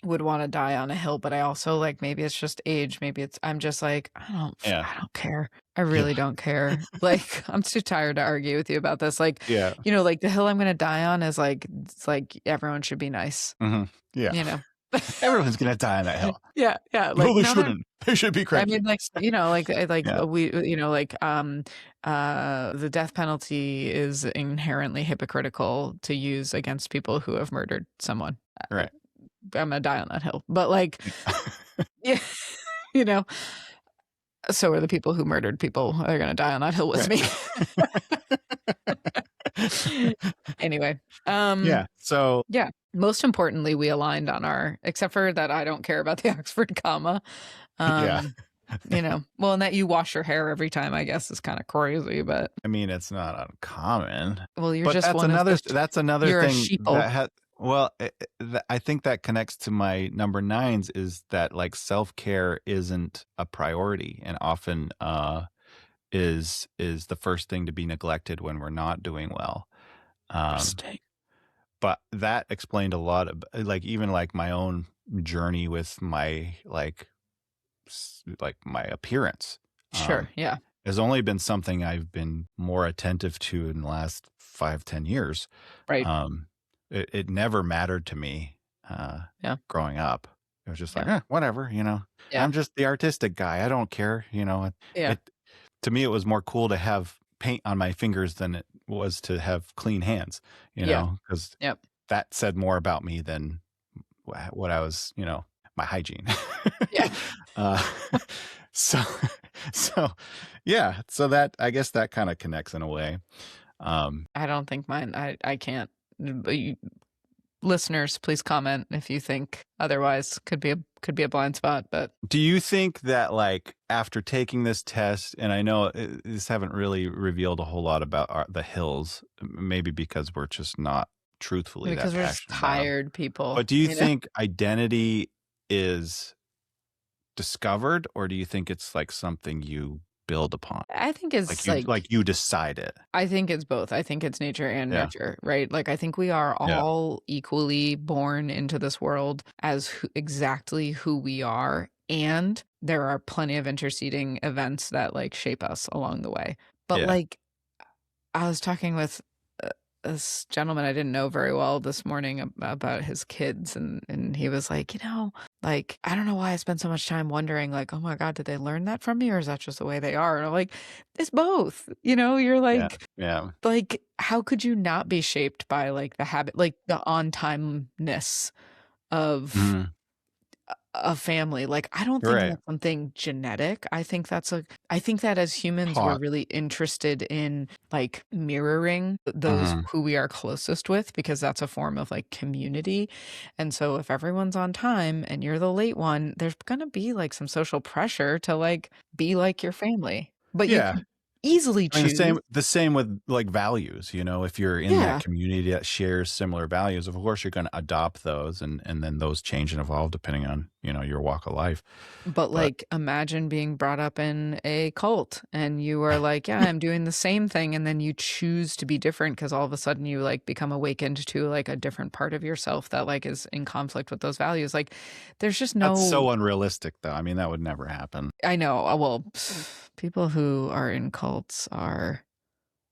Speaker 2: would want to die on a hill, but I also like, maybe it's just age. Maybe I'm just like, I don't care. I really don't care. Like, I'm too tired to argue with you about this. Like, like the hill I'm going to die on is like, it's like everyone should be nice.
Speaker 1: Mm-hmm. Yeah. Everyone's going to die on that hill.
Speaker 2: Yeah. Like,
Speaker 1: no, they shouldn't. They should be crazy.
Speaker 2: I mean, like, the death penalty is inherently hypocritical to use against people who have murdered someone.
Speaker 1: Right.
Speaker 2: I'm gonna die on that hill, but like, so are the people who murdered people are gonna die on that hill with me. Anyway,
Speaker 1: So
Speaker 2: most importantly, we aligned on except for that I don't care about the Oxford comma. Well, and that you wash your hair every time, I guess, is kind of crazy, but
Speaker 1: I mean, it's not uncommon.
Speaker 2: Well, you're
Speaker 1: but
Speaker 2: just
Speaker 1: that's another
Speaker 2: you're
Speaker 1: thing that well, I think that connects to my number 9s is that like self-care isn't a priority and often is the first thing to be neglected when we're not doing well. But that explained a lot of like even like my own journey with my like my appearance.
Speaker 2: Sure.
Speaker 1: Has only been something I've been more attentive to in the last 5-10 years.
Speaker 2: Right.
Speaker 1: It never mattered to me growing up. It was just like, whatever, I'm just the artistic guy. I don't care, to me, it was more cool to have paint on my fingers than it was to have clean hands, because that said more about me than what I was, my hygiene. So that, I guess that kind of connects in a way.
Speaker 2: I don't think mine, I can't. Listeners, please comment if you think otherwise. Could be a blind spot. But
Speaker 1: do you think that like after taking this test, and I know this haven't really revealed a whole lot about the hills, maybe because we're just not truthfully
Speaker 2: because we're just tired people.
Speaker 1: But do you think identity is discovered, or do you think it's like something you build upon?
Speaker 2: I think it's
Speaker 1: like you decide it.
Speaker 2: I think it's both. I think it's nature and nurture, right? Like I think we are all equally born into this world as exactly who we are, and there are plenty of interceding events that like shape us along the way. But like I was talking with this gentleman I didn't know very well this morning about his kids, and he was like, like, I don't know why I spend so much time wondering, like, oh my God, did they learn that from me, or is that just the way they are? And I'm like, it's both. You're like, like, how could you not be shaped by like the habit, like the on-timeness of a family? Like, I don't think that's something genetic. I think that as humans, we're really interested in like mirroring those who we are closest with, because that's a form of like community. And so if everyone's on time and you're the late one, there's going to be like some social pressure to like be like your family. But you can easily choose.
Speaker 1: The same with like values, if you're in that community that shares similar values, of course you're going to adopt those, and then those change and evolve depending on your walk of life.
Speaker 2: But like imagine being brought up in a cult and you are like, I'm doing the same thing, and then you choose to be different because all of a sudden you like become awakened to like a different part of yourself that like is in conflict with those values. Like there's just no.
Speaker 1: That's so unrealistic though. I mean, that would never happen.
Speaker 2: I know. Well, people who are in cults are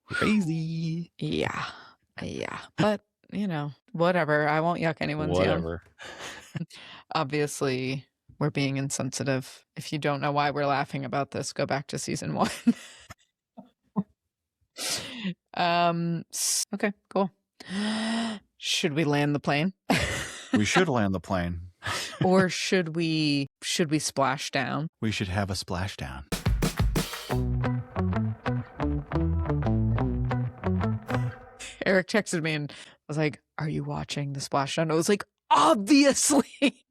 Speaker 1: crazy.
Speaker 2: Yeah. But whatever. I won't yuck anyone's yum. Obviously, we're being insensitive. If you don't know why we're laughing about this, go back to season 1. Okay, cool. Should we land the plane?
Speaker 1: We should land the plane.
Speaker 2: Or should we splash down?
Speaker 1: We should have a splashdown.
Speaker 2: Eric texted me and was like, "Are you watching the splashdown?" I was like, "Obviously."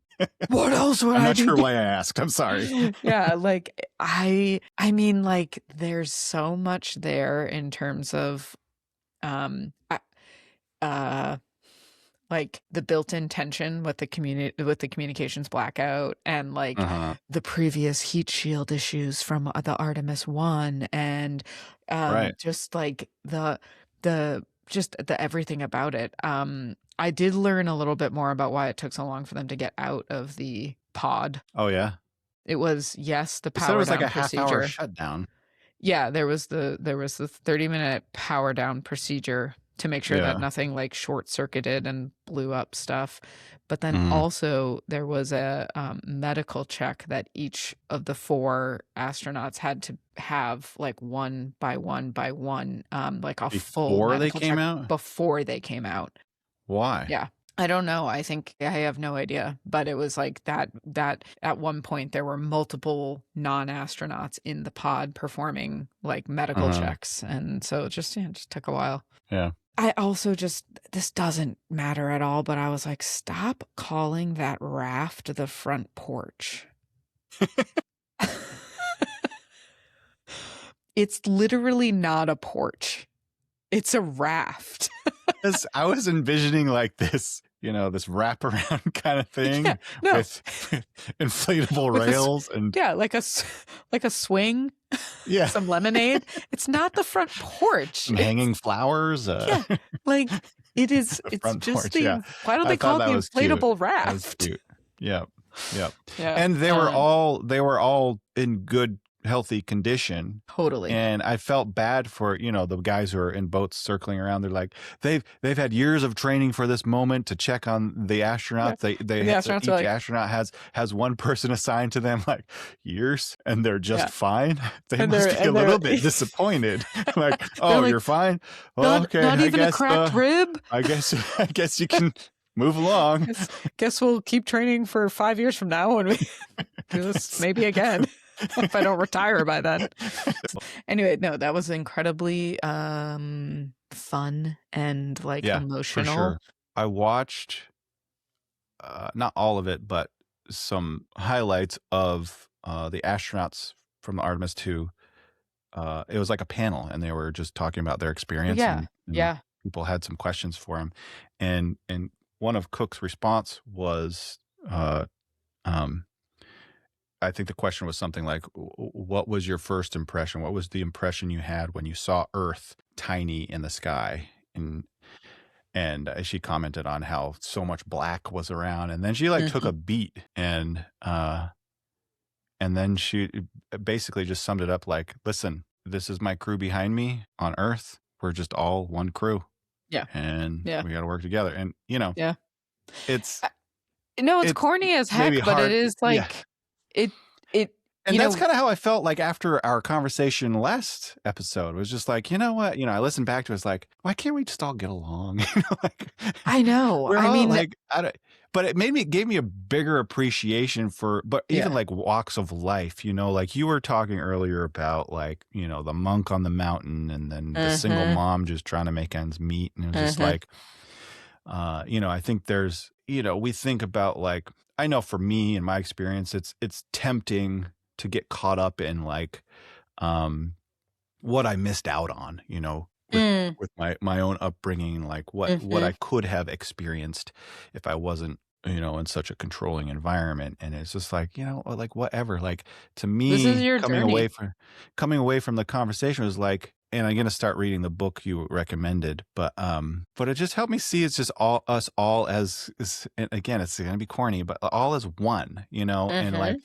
Speaker 2: What else would
Speaker 1: I'm
Speaker 2: I
Speaker 1: not
Speaker 2: be
Speaker 1: sure why I asked. I'm sorry.
Speaker 2: Yeah, like I mean, like there's so much there in terms of like the built-in tension with the communications blackout, and like the previous heat shield issues from the Artemis 1, and just like the everything about it. I did learn a little bit more about why it took so long for them to get out of the pod.
Speaker 1: Oh yeah.
Speaker 2: It was, yes, the
Speaker 1: So
Speaker 2: power
Speaker 1: it was
Speaker 2: down
Speaker 1: like a
Speaker 2: procedure.
Speaker 1: half-hour shutdown.
Speaker 2: Yeah, there was the 30-minute power down procedure to make sure that nothing like short-circuited and blew up stuff. But then also there was a medical check that each of the 4 astronauts had to have, like one by one by one, like a full medical check before they came out.
Speaker 1: Why?
Speaker 2: Yeah. I don't know. I think I have no idea, but it was like that at one point there were multiple non-astronauts in the pod performing like medical checks. And so it just took a while.
Speaker 1: Yeah.
Speaker 2: I also this doesn't matter at all, but I was like, stop calling that raft the front porch. It's literally not a porch. It's a raft.
Speaker 1: I was envisioning like this, this wraparound kind of thing with inflatable rails and
Speaker 2: like a swing.
Speaker 1: Yeah.
Speaker 2: Some lemonade. It's not the front porch.
Speaker 1: Some hanging flowers.
Speaker 2: Like it is. It's just porch, Why don't they call it the inflatable raft?
Speaker 1: That was cute. Yeah. And they were all in good, healthy condition.
Speaker 2: Totally.
Speaker 1: And I felt bad for, the guys who are in boats circling around. They're like, they've had years of training for this moment to check on the astronauts. Each astronaut has one person assigned to them, like years, and they're just fine. They must be a little bit disappointed. Like, oh, you're fine? Well, okay.
Speaker 2: Not even a cracked rib?
Speaker 1: I guess you can move along.
Speaker 2: Guess we'll keep training for 5 years from now and we do this maybe again. If I don't retire by then. Anyway, no, that was incredibly fun and like emotional. For sure.
Speaker 1: I watched not all of it, but some highlights of the astronauts from the Artemis 2. It was like a panel, and they were just talking about their experience.
Speaker 2: And
Speaker 1: people had some questions for him, and one of Cook's response was, I think the question was something like, what was your first impression? What was the impression you had when you saw Earth tiny in the sky? And she commented on how so much black was around. And then she took a beat and then she basically just summed it up like, listen, this is my crew behind me on Earth. We're just all one crew.
Speaker 2: Yeah.
Speaker 1: And we got to work together. And, it's
Speaker 2: corny as heck, but it is like,
Speaker 1: and that's kind of how I felt like after our conversation last episode. It was just like, you know what? I listened back to it. It's like, why can't we just all get along?
Speaker 2: I know.
Speaker 1: But it gave me a bigger appreciation for, even like walks of life, like you were talking earlier about like, the monk on the mountain and then the single mom just trying to make ends meet. And it was just like, I think there's, we think about like, I know for me in my experience, it's tempting to get caught up in like what I missed out on, with my own upbringing, like what I could have experienced if I wasn't, in such a controlling environment. And it's just like, like whatever, like to me,
Speaker 2: this is your
Speaker 1: coming
Speaker 2: journey.
Speaker 1: away from the conversation was like, and I'm going to start reading the book you recommended, but it just helped me see it's just us all as, and again, it's going to be corny, but all as one, and like,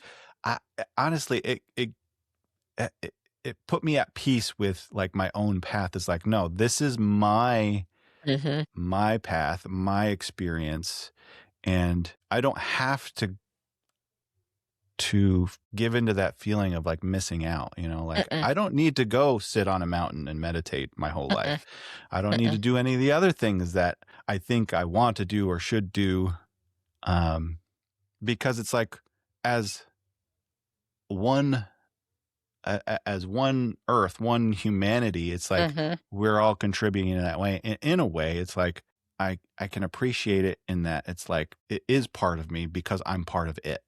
Speaker 1: I honestly, it put me at peace with like my own path. It's like, no, this is my path, my experience. And I don't have to give into that feeling of like missing out, like I don't need to go sit on a mountain and meditate my whole life. I don't need to do any of the other things that I think I want to do or should do. Because it's like as one Earth, one humanity, it's like we're all contributing in that way. In a way, it's like I can appreciate it in that it's like, it is part of me because I'm part of it.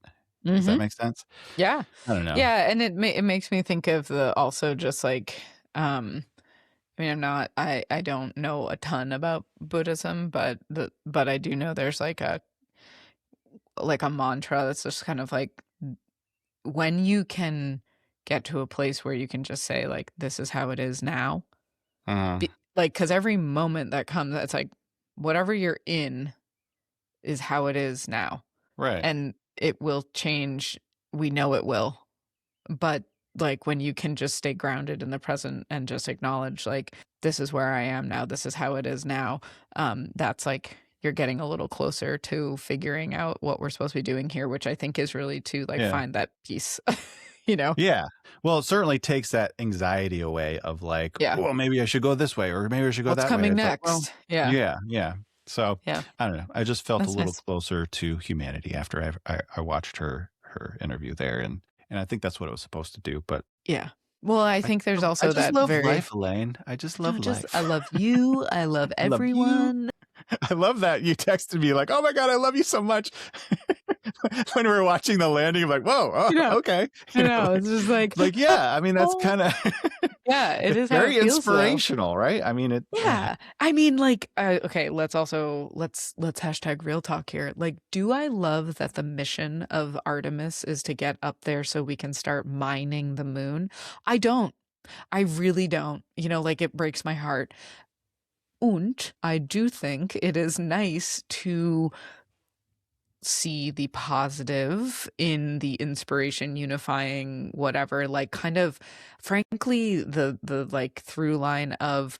Speaker 1: Does that make sense?
Speaker 2: Yeah.
Speaker 1: I don't know.
Speaker 2: Yeah. And it makes me think of also just like, I mean, I don't know a ton about Buddhism, but I do know there's like a mantra that's just kind of like, when you can get to a place where you can just say like, this is how it is now. Like, because every moment that comes, it's like, whatever you're in is how it is now.
Speaker 1: Right.
Speaker 2: And it will change. We know it will. But like, when you can just stay grounded in the present and just acknowledge like, this is where I am now, this is how it is now, that's like, you're getting a little closer to figuring out what we're supposed to be doing here, which I think is really to like find that peace.
Speaker 1: Yeah. Well, it certainly takes that anxiety away of like, well, maybe I should go this way, or maybe I should go that way.
Speaker 2: What's coming next?
Speaker 1: Like, well, yeah. So I don't know. I just felt a little closer to humanity after I watched her interview there, and I think that's what it was supposed to do. But
Speaker 2: yeah. Well, I think there's also that
Speaker 1: love life, Elaine. I just love life.
Speaker 2: I love you. I love everyone.
Speaker 1: I love that you texted me like, oh my God, I love you so much. When we were watching the landing, I'm like, whoa, okay.
Speaker 2: I know. It's just like,
Speaker 1: yeah, I mean, that's kind of,
Speaker 2: it is
Speaker 1: very inspirational, right? I mean,
Speaker 2: I mean, like, okay, let's hashtag real talk here. Like, do I love that the mission of Artemis is to get up there so we can start mining the moon? I don't. I really don't. Like, it breaks my heart. And I do think it is nice to see the positive in the inspiration, unifying, whatever, like kind of frankly, the like through line of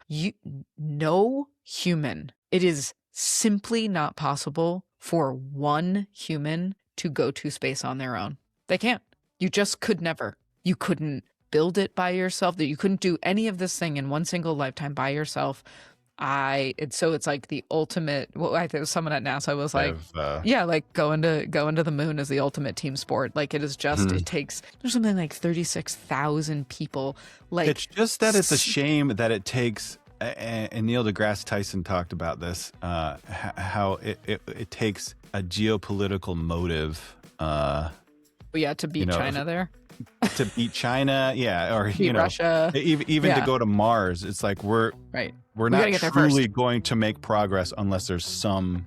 Speaker 2: no human. It is simply not possible for one human to go to space on their own. They can't. You just could never. You couldn't build it by yourself, that you couldn't do any of this thing in one single lifetime by yourself. It's like the ultimate. Well, I think someone at NASA was like, like going to the moon is the ultimate team sport. Like, it is just it takes, there's something like 36,000 people. Like,
Speaker 1: it's just that it's a shame that it takes. And Neil deGrasse Tyson talked about this, how it takes a geopolitical motive.
Speaker 2: To beat China there.
Speaker 1: To beat China, or
Speaker 2: beat Russia,
Speaker 1: even to go to Mars. It's like we're not truly going to make progress unless there's some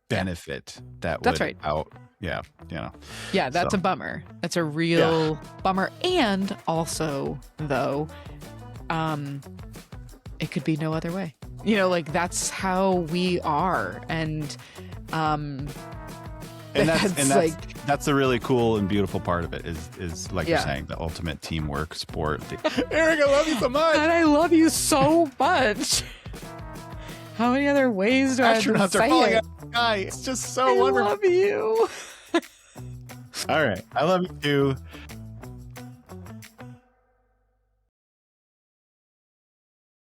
Speaker 1: benefit that
Speaker 2: that's
Speaker 1: would
Speaker 2: right. That's a bummer. That's a real bummer. And also, though, it could be no other way. Like, that's how we are, and
Speaker 1: that's a really cool and beautiful part of it is like you're saying, the ultimate teamwork sport. Eric, I love you so much.
Speaker 2: And I love you so much. How many other ways do I have to say
Speaker 1: falling out of the sky? It's just so wonderful.
Speaker 2: I love you.
Speaker 1: All right. I love you too.